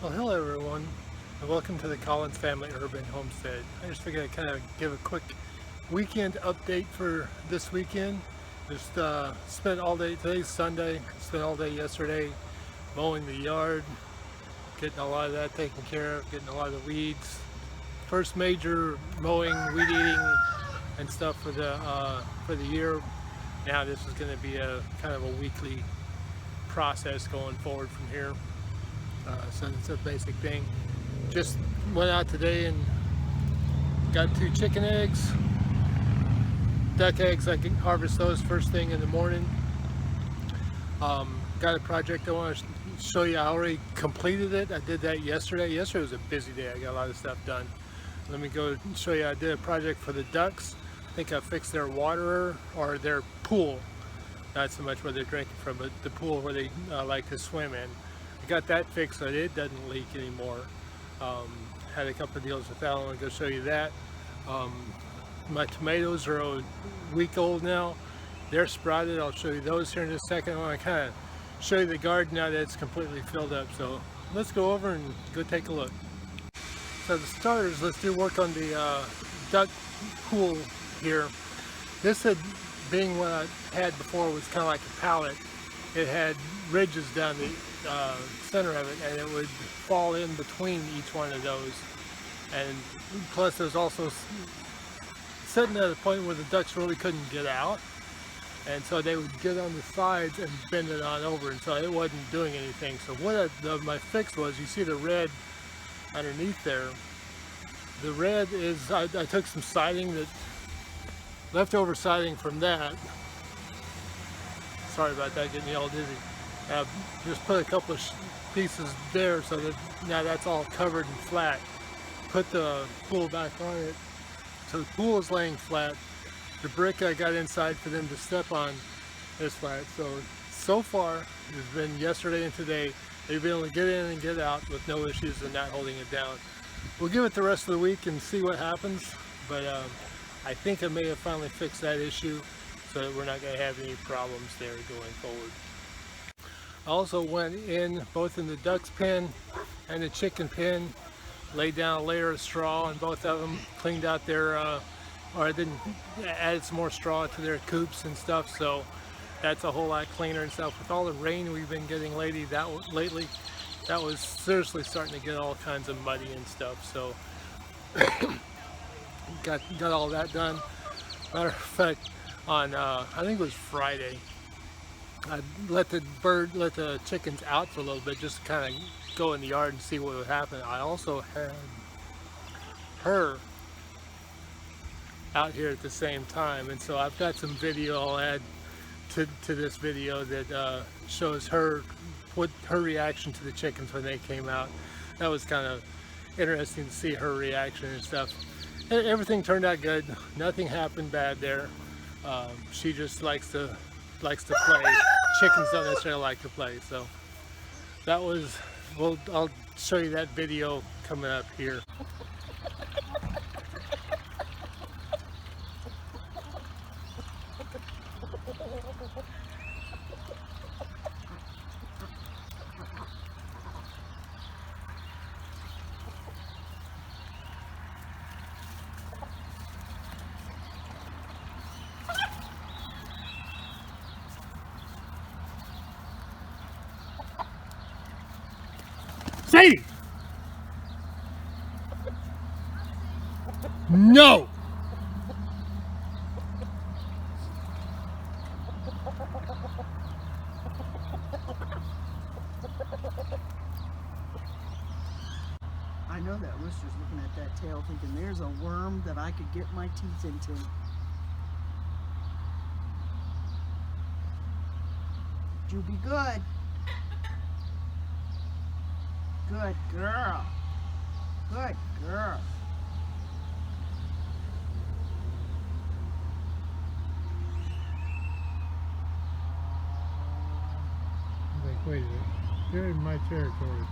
Well, hello everyone, and welcome to the Collins Family Urban Homestead. I just figured I'd kind of give a quick weekend update for this weekend. Just spent all day, today's Sunday, spent all day yesterday mowing the yard, getting a lot of that taken care of, getting a lot of the weeds. First major mowing, weed eating, and stuff for the year. Now this is going to be a kind of a weekly process going forward from here. So it's a basic thing. Just went out today and got 2 chicken eggs, duck eggs. I can harvest those first thing in the morning. Got a project I want to show you. I already completed it. I did that yesterday. Yesterday was a busy day. I got a lot of stuff done. Let me go and show you. I did a project for the ducks. I think I fixed their waterer, or their pool. Not so much where they're drinking from, but the pool where they like to swim in. I got that fixed so that it doesn't leak anymore. Had a couple of deals with that. I want to go show you that. My tomatoes are a week old now. They're sprouted. I'll show you those here in just a second. I want to kind of show you the garden now that it's completely filled up. So let's go over and go take a look. So the starters, let's do work on the duck pool here. This had, being what I had before, was kind of like a pallet. It had ridges down the center of it, and it would fall in between each one of those. And plus there's also sitting at a point where the ducks really couldn't get out, and so they would get on the sides and bend it on over, and so it wasn't doing anything. So what my fix was, you see the red underneath there. The red is, I took some siding, that leftover siding from that. Sorry about that, getting me all dizzy. Just put a couple of pieces there so that now that's all covered and flat. Put the pool back on it. So the pool is laying flat. The brick I got inside for them to step on is flat. So far, it's been yesterday and today, they've been able to get in and get out with no issues and not holding it down. We'll give it the rest of the week and see what happens, but I think I may have finally fixed that issue so that we're not going to have any problems there going forward. I also went in both in the duck's pen and the chicken pen, laid down a layer of straw on both of them, cleaned out their, or I didn't, added some more straw to their coops and stuff, so that's a whole lot cleaner and stuff. With all the rain we've been getting lately, that was seriously starting to get all kinds of muddy and stuff, so got all that done. Matter of fact, on I think it was Friday, I let the chickens out for a little bit, just to kind of go in the yard and see what would happen. I also had her out here at the same time, and so I've got some video I'll add to this video that shows her reaction to the chickens when they came out. That was kind of interesting to see her reaction and stuff. Everything turned out good. Nothing happened bad there. She just likes to play. Chickens don't necessarily like to play, so that was, well, I'll show you that video coming up here. Sadie! No! I know that rooster's looking at that tail thinking there's a worm that I could get my teeth into. You be good. Good girl. Good girl. Like, wait a minute, they're in my territory.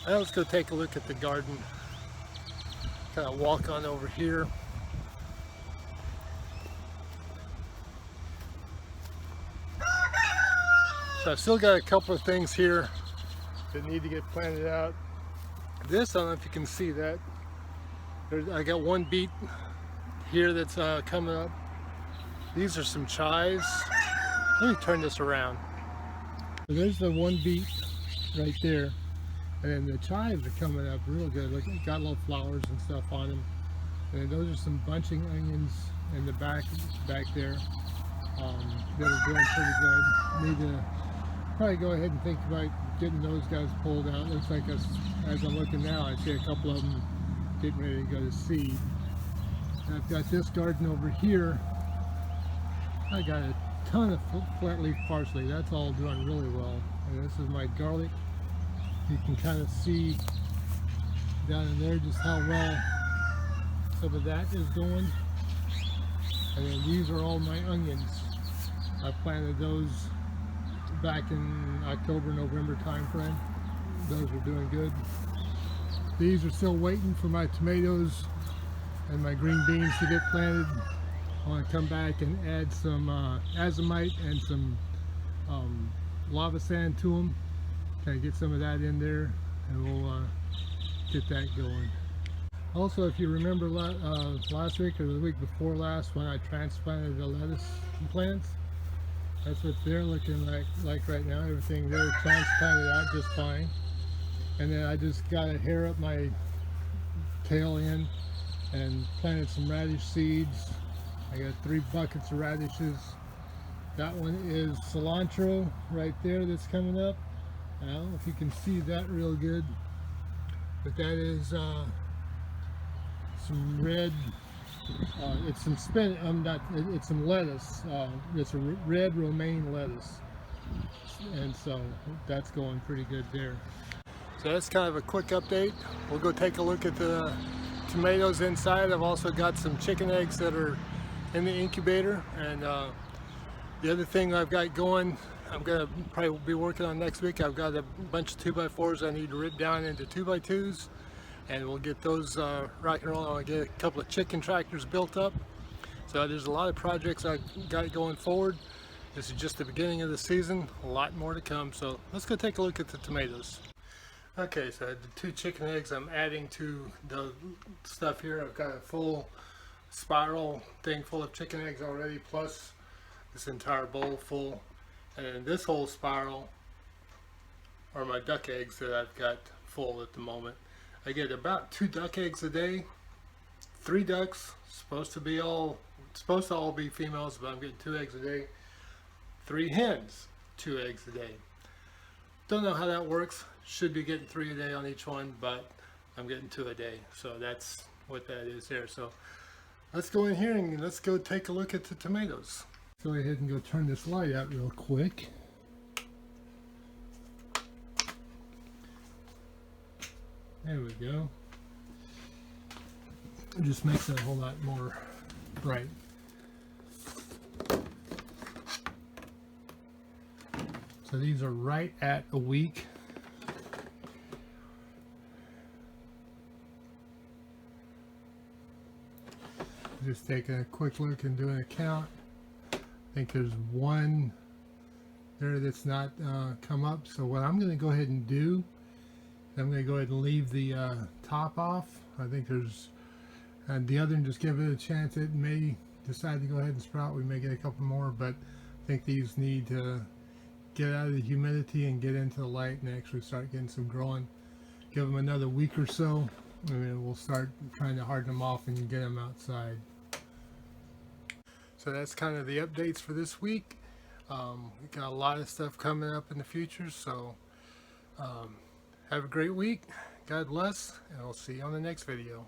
Now let's go take a look at the garden. Kind of walk on over here. So I've still got a couple of things here that need to get planted out. This, I don't know if you can see that. I got one beet here that's coming up. These are some chives. Let me turn this around. So there's the one beet right there. And then the chives are coming up real good. Look, got little flowers and stuff on them. And those are some bunching onions in the back there that are doing pretty good. Need to probably go ahead and think about getting those guys pulled out. Looks like as I'm looking now, I see a couple of them getting ready to go to seed. And I've got this garden over here. I got a ton of flat leaf parsley. That's all doing really well. And this is my garlic. You can kind of see down in there just how well some of that is going. And then these are all my onions. I planted those back in October, November time frame. Those are doing good. These are still waiting for my tomatoes and my green beans to get planted. I want to come back and add some azomite and some lava sand to them. Kind of get some of that in there, and we'll get that going. Also, if you remember last week or the week before last, when I transplanted the lettuce plants, that's what they're looking like right now. Everything there transplanted out just fine. And then I just got a hair up my tail end and planted some radish seeds. I got 3 buckets of radishes. That one is cilantro right there that's coming up. I don't know if you can see that real good, but that is some red, it's some spinach, it's some lettuce, it's a red romaine lettuce, and so that's going pretty good there. So that's kind of a quick update. We'll go take a look at the tomatoes inside. I've also got some chicken eggs that are in the incubator, and the other thing I've got going, I'm going to probably be working on next week. I've got a bunch of 2x4s I need to rip down into 2x2s, and we'll get those rock and rolling. I'll get a couple of chicken tractors built up. So there's a lot of projects I've got going forward. This is just the beginning of the season, a lot more to come. So let's go take a look at the tomatoes. Okay, so the 2 chicken eggs I'm adding to the stuff here. I've got a full spiral thing full of chicken eggs already, plus this entire bowl full. And then this whole spiral are my duck eggs that I've got full at the moment. I get about 2 duck eggs a day, 3 ducks, supposed to all be females, but I'm getting 2 eggs a day. 3 hens, 2 eggs a day. Don't know how that works. Should be getting 3 a day on each one, but I'm getting 2 a day. So that's what that is there. So let's go in here and let's go take a look at the tomatoes. Go ahead and go turn this light out real quick. There we go. It just makes it a whole lot more bright. So these are right at a week. Just taking a quick look and doing a count. I think there's 1 there that's not come up. So what I'm going to go ahead and do, I'm going to go ahead and leave the top off. I think there's, and the other one, just give it a chance. It may decide to go ahead and sprout. We may get a couple more, but I think these need to get out of the humidity and get into the light and actually start getting some growing. Give them another week or so, and then we'll start trying to harden them off and get them outside. So that's kind of the updates for this week. We got a lot of stuff coming up in the future, so have a great week. God bless, and I'll see you on the next video.